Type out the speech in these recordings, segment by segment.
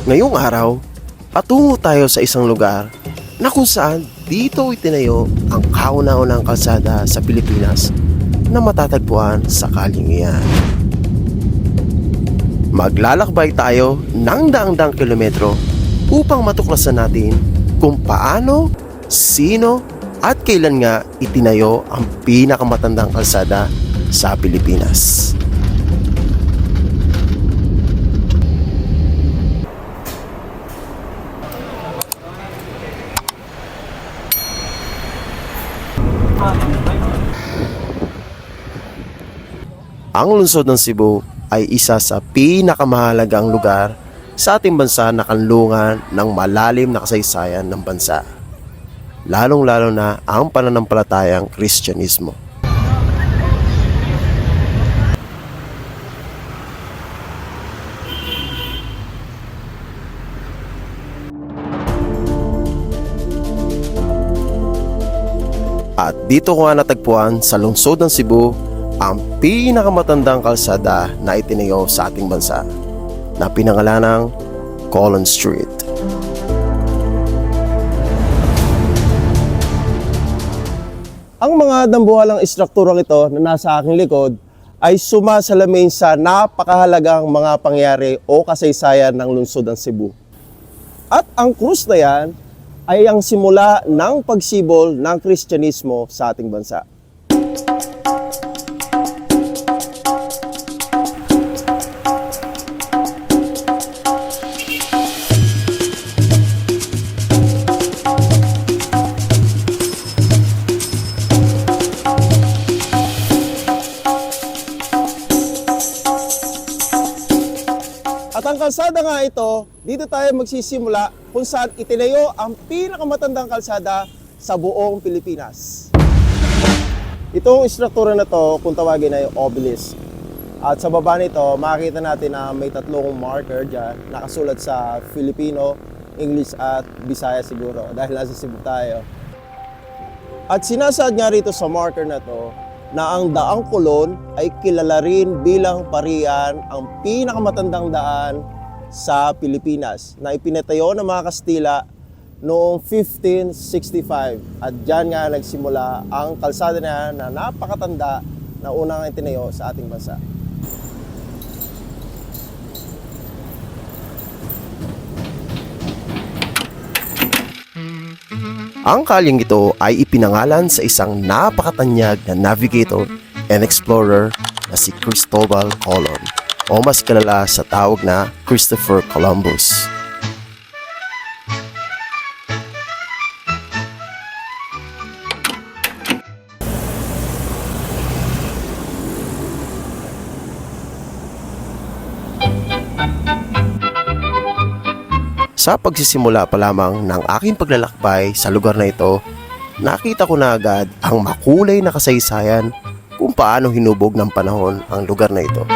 Ngayong araw, patungo tayo sa isang lugar na kung saan dito itinayo ang kauna-unang kalsada sa Pilipinas na matatagpuan sa kalyeng iyan. Maglalakbay tayo ng daang-daang kilometro upang matuklasan natin kung paano, sino at kailan nga itinayo ang pinakamatandang kalsada sa Pilipinas. Ang lungsod ng Cebu ay isa sa pinakamahalagang lugar sa ating bansa na kanlungan ng malalim na kasaysayan ng bansa, lalong-lalo na ang pananampalatayang Kristyanismo. At dito ko nga natagpuan sa lungsod ng Cebu ang pinakamatandang kalsada na itinayo sa ating bansa na pinangalanang Colon Street. Ang mga dambuhalang istrukturang ito na nasa aking likod ay sumasalamin sa napakahalagang mga pangyayari o kasaysayan ng lungsod ng Cebu. At ang krus na yan ay ang simula ng pagsibol ng Kristyanismo sa ating bansa. At ang kalsada nga ito, dito tayo magsisimula kung saan itinayo ang pinakamatandang kalsada sa buong Pilipinas. Itong istruktura na to, kung tawagin ay obelisk. At sa baba nito, makikita natin na may tatlong marker dyan, nakasulat sa Filipino, English at Bisaya siguro, dahil nasa Cebu tayo. At sinasaad nga rito sa marker na to, na ang Daang Colon ay kilala rin bilang parian ang pinakamatandang daan sa Pilipinas na ipinatayo ng mga Kastila noong 1565. At dyan nga nagsimula ang kalsada na napakatanda na unang itinayo sa ating bansa. Ang kalyeng ito ay ipinangalan sa isang napakatanyag na navigator and explorer na si Cristobal Colon o mas kilala sa tawag na Christopher Columbus. Sa pagsisimula pa lamang ng aking paglalakbay sa lugar na ito, nakita ko na agad ang makulay na kasaysayan kung paano hinubog ng panahon ang lugar na ito.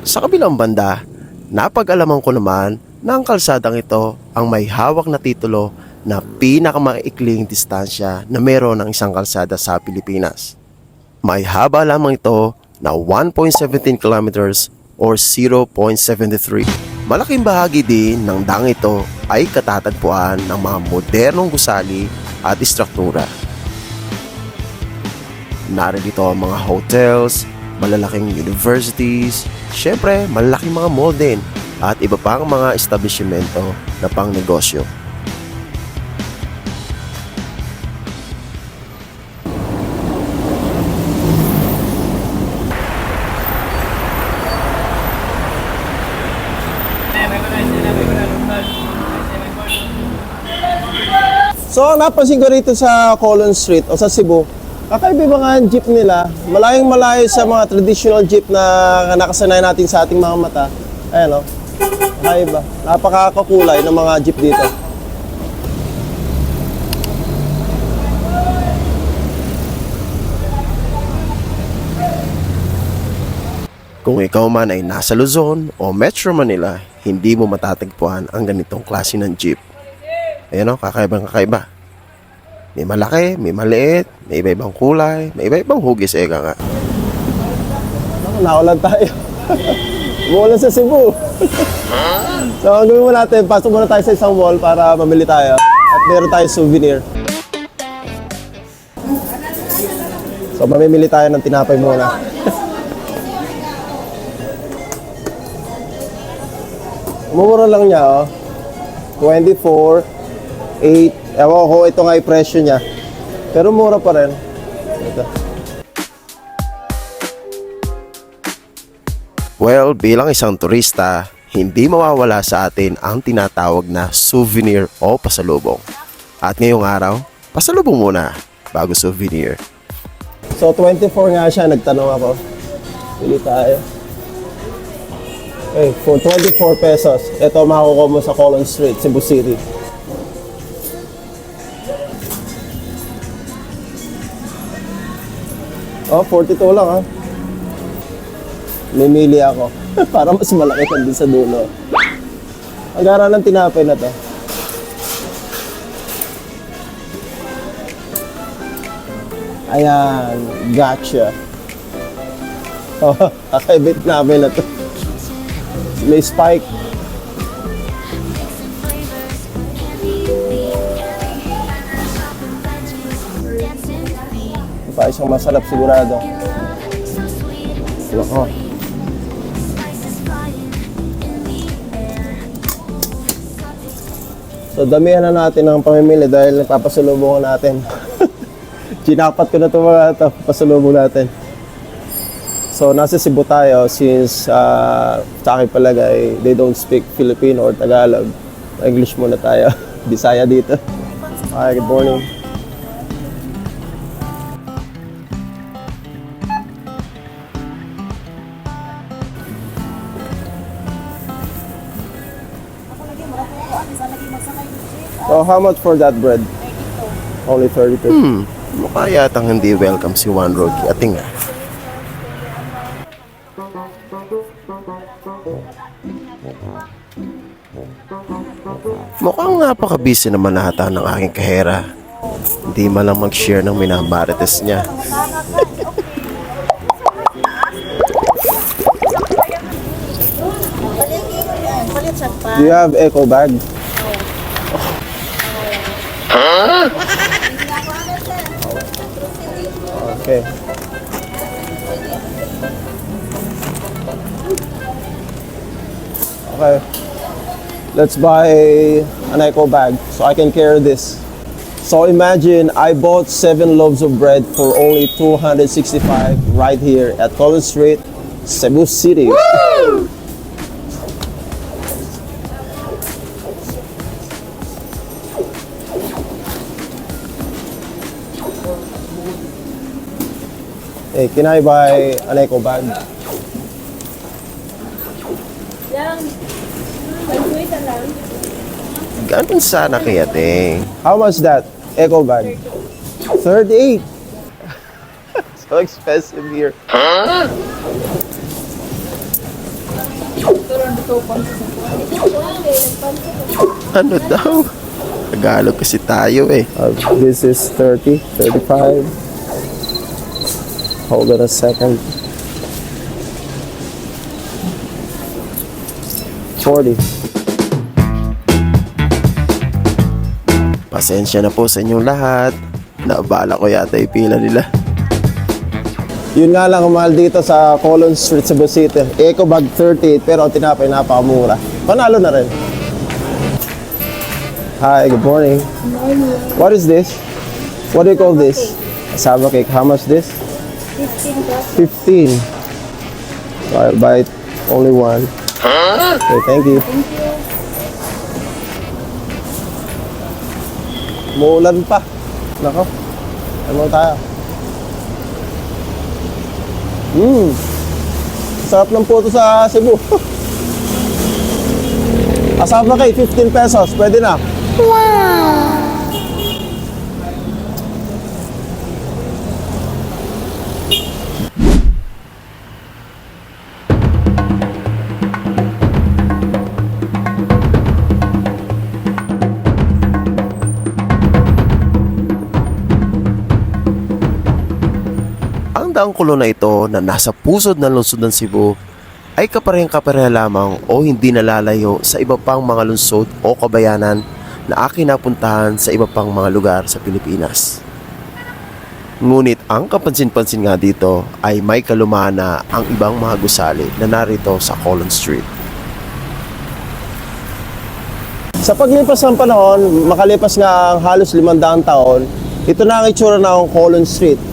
Sa kabilang banda, napag-alaman ko naman na ang kalsadang ito ang may hawak na titulo na pinakamaikling distansya na meron ng isang kalsada sa Pilipinas. May haba lamang ito na 1.17 kilometers or 0.73. Malaking bahagi din ng daang ito ay katatagpuan ng mga modernong gusali at istruktura. Narito ang mga hotels, malalaking universities, syempre malalaking mga mall din at iba pang mga establishmento na pang negosyo. So, ang napansin ko rito sa Colon Street o sa Cebu, kakaiba mga jeep nila, malayong malayo sa mga traditional jeep na nakasanay natin sa ating mga mata. Ayan o, kakaiba. Napakakulay ng mga jeep dito. Kung ikaw man ay nasa Luzon o Metro Manila, hindi mo matatagpuan ang ganitong klase ng jeep. Ayan o, kakaiba. May malaki, may maliit, may iba-ibang kulay, may iba-ibang hugis, eka nga. Naulan tayo. Umuulan sa Cebu. So, ang gawin mo natin, pasok muna tayo sa isang mall para mamili tayo. At meron tayo souvenir. So, mamimili tayo ng tinapay muna. Mura lang niya, oh. 24, 8. Ewan ko, ito nga yung presyo niya. Pero mura pa rin. Ito. Well, bilang isang turista, hindi mawawala sa atin ang tinatawag na souvenir o pasalubong. At ngayong araw, pasalubong muna bago souvenir. So, 24 nga siya. Nagtanong ako. Pili tayo. Okay, for 24 pesos, ito makukuha mo sa Colon Street, Cebu City. Oh, 42 lang ha. Mimili ako. Para mas malaki ka din sa dulo. Ang gara ng tinapay na to. Ayan, gotcha. Oh, kakaibit namin na to. May spike. Ito pa isang masarap sigurado. Lako. So damihan na natin ang pamimili dahil nagpapasalubong natin. Ginapat ko na ito mga ito, pasalubong natin. So nasa Cebu tayo since sa akin palagay they don't speak Filipino or Tagalog. English muna tayo. Bisaya dito. Hi, good morning. So how much for that bread? Only 32. Mukha yatang hindi welcome si Juan Roque. Ating nga. Mukhang napaka-busy naman nata ng aking kahera. Hindi man lang mag-share ng minamarites niya. Do you have eco bag? Okay. Okay. Let's buy an eco bag so I can carry this. So imagine I bought 7 loaves of bread for only 265 right here at Collins Street, Cebu City. Woo! Hey, can I buy an eco bag? Ganun sana kaya, ting. How much that eco bag? 38. So expensive here. Ano daw? Tagalog kasi tayo eh. This is 30, 35. Hold on a second. 40. Pasensya na po sa inyong lahat. Naabala ko yata yung pila nila. Yun nga lang, mahal dito sa Colon Street, Cebu City. Eco bag 38, pero ang tinapay napakamura. Panalo na rin. Hi, good morning. What is this? What do you call this? Cassava cake. How much this? 15. So I'll buy only one. Okay, thank you. Muulan pa. Nako. Ano tayo? Sarap ng puto sa Cebu. Asama kay 15 pesos. Pwede na. Wow! ang kulon na ito na nasa pusod ng lungsod ng Cebu ay kaparehang-kapareha lamang o hindi nalalayo sa iba pang mga lungsod o kabayanan na aking napuntahan sa iba pang mga lugar sa Pilipinas. Ngunit ang kapansin-pansin nga dito ay may kalumaan na ang ibang mga gusali na narito sa Colon Street. Sa paglipas ng panahon, makalipas nga ang halos 500 taon, ito na ang itsura ng Colon Street.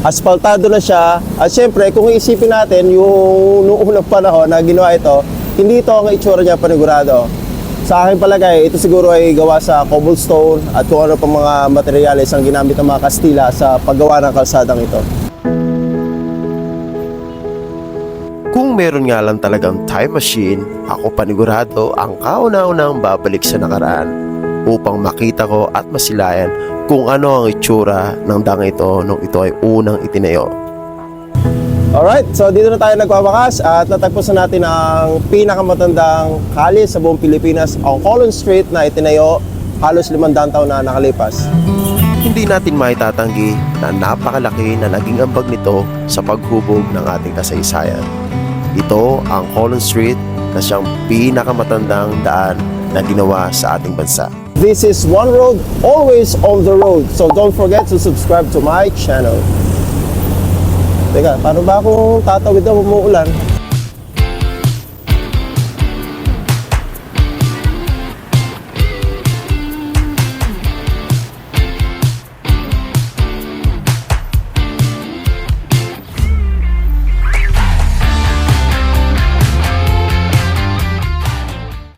Asfaltado na siya. At syempre, kung iisipin natin yung noong unang panahon na ginawa ito, hindi ito ang itsura niya panigurado. Sa aking palagay, ito siguro ay gawa sa cobblestone at kung ano pang mga materyales ang ginamit ng mga Kastila sa paggawa ng kalsadang ito. Kung meron nga lang talagang time machine, ako panigurado ang kauna-unang babalik sa nakaraan upang makita ko at masilayan kung ano ang itsura ng dang ito nung ito ay unang itinayo. Alright, so dito na tayo nagwawakas at natagpusan natin ang pinakamatandang kalye sa buong Pilipinas, ang Colon Street na itinayo halos 500 taon na nakalipas. Hindi natin maitatanggi na napakalaki na naging ambag nito sa paghubog ng ating kasaysayan. Ito ang Colon Street na siyang pinakamatandang daan na ginawa sa ating bansa. This is One Road, always on the road. So don't forget to subscribe to my channel. Teka, paano ba akong tatawid na umuulan?